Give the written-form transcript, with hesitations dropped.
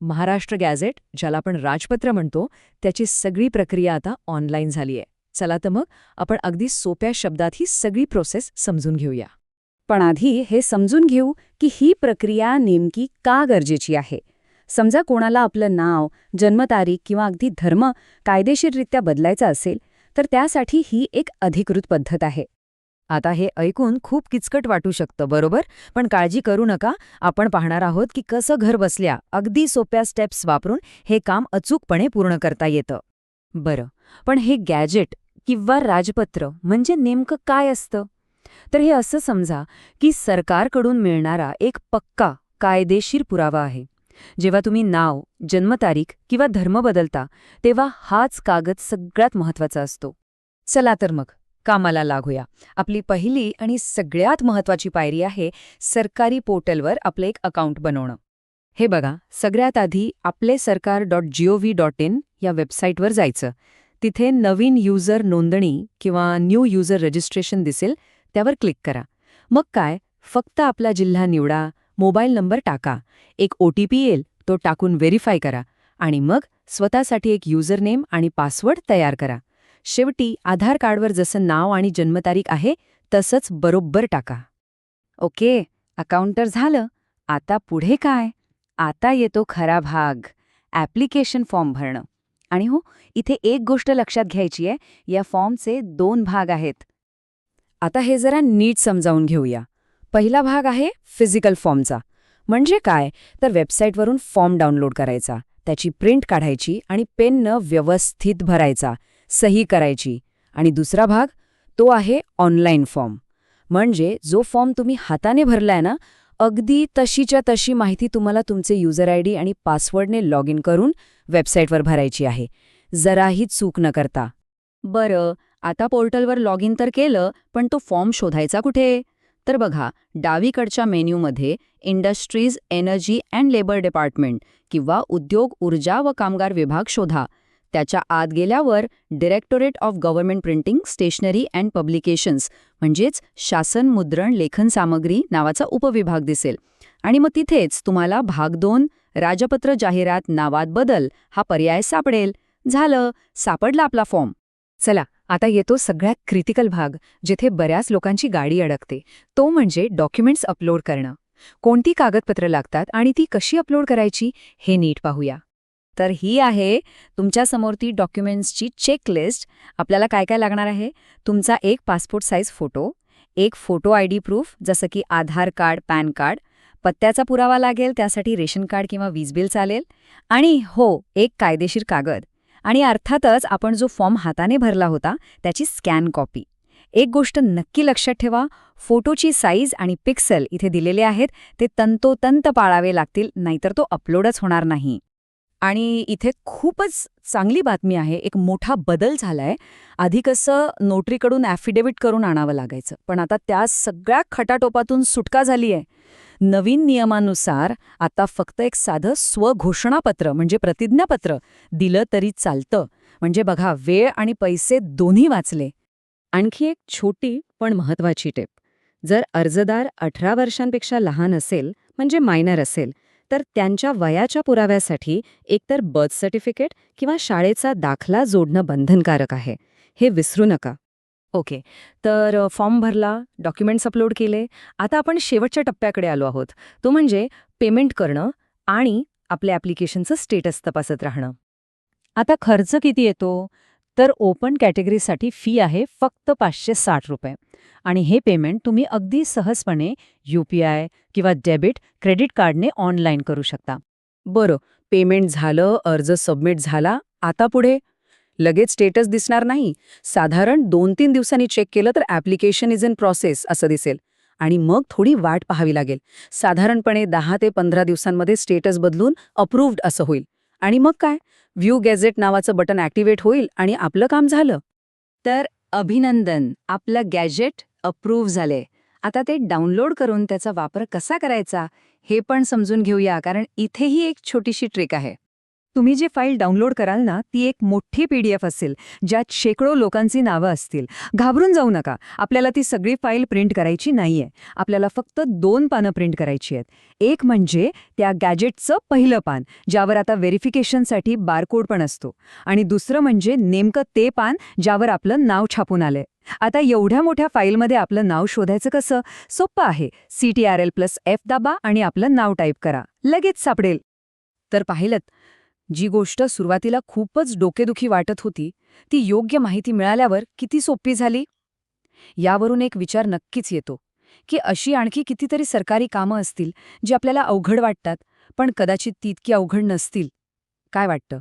Maharashtra gadget, ज्याला आपण राजपत्र म्हणतो, त्याची सगळी प्रक्रिया आता ऑनलाईन झालीय. चला तर मग आपण अगदी सोप्या शब्दात ही सगळी प्रोसेस समजून घेऊया. पण आधी हे समजून घेऊ की ही प्रक्रिया नेमकी का गरजेची आहे. समजा कोणाला आपलं नाव, जन्मतारीख किंवा अगदी धर्म कायदेशीररित्या बदलायचा असेल, तर त्यासाठी ही एक अधिकृत पद्धत आहे. आता हे ऐकून खूप किचकट वाटू शकतं, बरोबर? पण काळजी करू नका. आपण पाहणार आहोत की कसं घर बसल्या अगदी सोप्या स्टेप्स वापरून हे काम अचूकपणे पूर्ण करता येतं. बरं, पण हे गॅजेट किंवा राजपत्र म्हणजे नेमकं काय असतं? तर हे असं समजा की सरकारकडून मिळणारा एक पक्का कायदेशीर पुरावा आहे. जेव्हा तुम्ही नाव, जन्मतारीख किंवा धर्म बदलता, तेव्हा हाच कागद सगळ्यात महत्त्वाचा असतो. चला तर मग कामाला लागूया. आपली पहिली आणि सगळ्यात महत्त्वाची पायरी आहे सरकारी पोर्टलवर आपलं एक अकाउंट बनवणं. हे बघा, सगळ्यात आधी आपलेसरकार.gov.in या वेबसाईटवर जायचं. तिथे नवीन युजर नोंदणी किंवा न्यू युजर रजिस्ट्रेशन दिसेल, त्यावर क्लिक करा. मग काय, फक्त आपला जिल्हा निवडा, मोबाईल नंबर टाका, एक OTP येईल, तो टाकून व्हेरीफाय करा आणि मग स्वतःसाठी एक युजरनेम आणि पासवर्ड तयार करा. शेवटी आधार कार्डवर जसं नाव आणि जन्मतारीख आहे तसंच बरोबर टाका. ओके, अकाउंट तर झालं. आता पुढे काय? आता येतो खरा भाग, ॲप्लिकेशन फॉर्म भरणं. आणि हो, इथे एक गोष्ट लक्षात घ्यायची आहे, या फॉर्मचे 2 भाग आहेत. आता हे जरा नीट समजावून घेऊया. पहिला भाग आहे फिजिकल फॉर्मचा. म्हणजे काय, तर वेबसाईटवरून फॉर्म डाउनलोड करायचा, त्याची प्रिंट काढायची आणि पेननं व्यवस्थित भरायचा, सही करायची. आणि दुसरा भाग, तो आहे ऑनलाईन फॉर्म. म्हणजे जो फॉर्म तुम्ही हाताने भरलाय ना, अगदी तशीच्या तशी माहिती तुम्हाला तुमचे युजर ID आणि पासवर्डने लॉग इन करून वेबसाईटवर भरायची आहे, जराही चूक न करता. बरं, आता पोर्टलवर लॉग इन तर केलं, पण तो फॉर्म शोधायचा कुठे? तर बघा, डावीकडच्या मेन्यूमध्ये industries, energy and labour department किंवा उद्योग, ऊर्जा व कामगार विभाग शोधा. त्याच्या आत गेल्यावर directorate of government printing, stationery and publications म्हणजेच शासन मुद्रण लेखन सामग्री नावाचा उपविभाग दिसेल. आणि मग तिथेच तुम्हाला भाग 2 राजपत्र जाहिरात नावात बदल हा पर्याय सापडेल. झालं, सापडला आपला फॉर्म. चला, आता येतो सगळ्यात क्रिटिकल भाग, जिथे बऱ्याच लोकांची गाडी अडकते. तो म्हणजे डॉक्युमेंट्स अपलोड करणं. कोणती कागदपत्र लागतात आणि ती कशी अपलोड करायची हे नीट पाहूया. तर ही आहे तुमच्यासमोर ती डॉक्युमेंट्सची चेकलिस्ट. आपल्याला काय काय लागणार आहे? तुमचा एक पासपोर्ट साईज फोटो, एक फोटो ID प्रूफ जसं की आधार कार्ड, पॅन कार्ड, पत्त्याचा पुरावा लागेल, त्यासाठी रेशन कार्ड किंवा वीज बिल चालेल, आणि हो, एक कायदेशीर कागद, आणि अर्थातच आपण जो फॉर्म हाताने भरला होता त्याची स्कॅन कॉपी. एक गोष्ट नक्की लक्षात ठेवा, फोटोची साईज आणि पिक्सेल इथे दिलेले आहेत ते तंतोतंत पाळावे लागतील, नाहीतर तो अपलोडच होणार नाही. आणि इथे खूपच चांगली बातमी आहे, एक मोठा बदल झालाय. आधी कसं नोटरीकडून ॲफिडेव्हिट करून आणावं लागायचं, पण आता त्या सगळ्या खटाटोपातून सुटका झाली आहे. नवीन नियमानुसार आता फक्त एक साधं स्वघोषणापत्र म्हणजे प्रतिज्ञापत्र दिलं तरी चालतं. म्हणजे बघा, वेळ आणि पैसे दोन्ही वाचले. आणखी एक छोटी पण महत्त्वाची टिप, जर अर्जदार 18 वर्षांपेक्षा लहान असेल म्हणजे मायनर असेल, तर त्यांच्या वयाच्या पुराव्यासाठी एकतर बर्थ सर्टिफिकेट किंवा शाळेचा दाखला जोडणं बंधनकारक आहे, हे विसरू नका. ओके, तर फॉर्म भरला, डॉक्युमेंट्स अपलोड केले. आता आपण शेवटच्या टप्प्याकडे आलो आहोत, तो म्हणजे पेमेंट करणं आणि आपल्या ॲप्लिकेशनचं स्टेटस तपासत राहणं. आता खर्च किती येतो? तर ओपन कॅटेगरीसाठी फी आहे फक्त ₹560 आणि हे पेमेंट तुम्ही अगदी सहजपणे UPI किंवा डेबिट, क्रेडिट कार्डने ऑनलाईन करू शकता. बरं, पेमेंट झालं, अर्ज सबमिट झाला, आता पुढे? लगेच स्टेटस दिसणार नाही. साधारण 2-3 दिवसांनी चेक केलं तर ॲप्लिकेशन इज इन प्रोसेस असं दिसेल. आणि मग थोडी वाट पाहावी लागेल. साधारणपणे 10 ते 15 दिवसांमध्ये स्टेटस बदलून अप्रूव्ड असं होईल. आणि मग काय, व्ह्यू गॅझेट नावाचं बटन ॲक्टिव्हेट होईल आणि आपलं काम झालं. तर अभिनंदन, आपलं गॅजेट अप्रूव्ह झाले. आता ते डाउनलोड करून त्याचा वापर कसा करायचा हे पण समजून घेऊया, कारण इथेही एक छोटीशी ट्रिक आहे. तुम्ही जी फाईल डाउनलोड कराल ना ती एक मोठी PDF असेल ज्यात शेकडो लोकांची नावं असतील. घाबरून जाऊ नका. आपल्याला ती सगळी फाईल प्रिंट करायची नाहीये. आपल्याला फक्त 2 पानं प्रिंट करायची आहेत. एक म्हणजे त्या गॅजेटचं पहिलं पान ज्यावर आता व्हेरिफिकेशनसाठी बारकोड पण असतो, आणि दुसरं म्हणजे नेमकं ते पान ज्यावर आपलं नाव छापून आलंय. आता एवढ्या मोठ्या फाईलमध्ये आपलं नाव शोधायचं कसं? सोपं आहे. CTRL+F दाबा आणि आपलं नाव टाईप करा. लगेच सापडेल. तर पाहिलंत, जी गोष्ट सुरुवातीला खूपच डोकेदुखी वाटत होती ती योग्य माहिती मिळाल्यावर किती सोपी झाली. यावरून एक विचार नक्कीच येतो की अशी आणखी कितीतरी सरकारी कामं असतील जी आपल्याला अवघड वाटतात, पण कदाचित तितकी अवघड नसतील. काय वाटतं?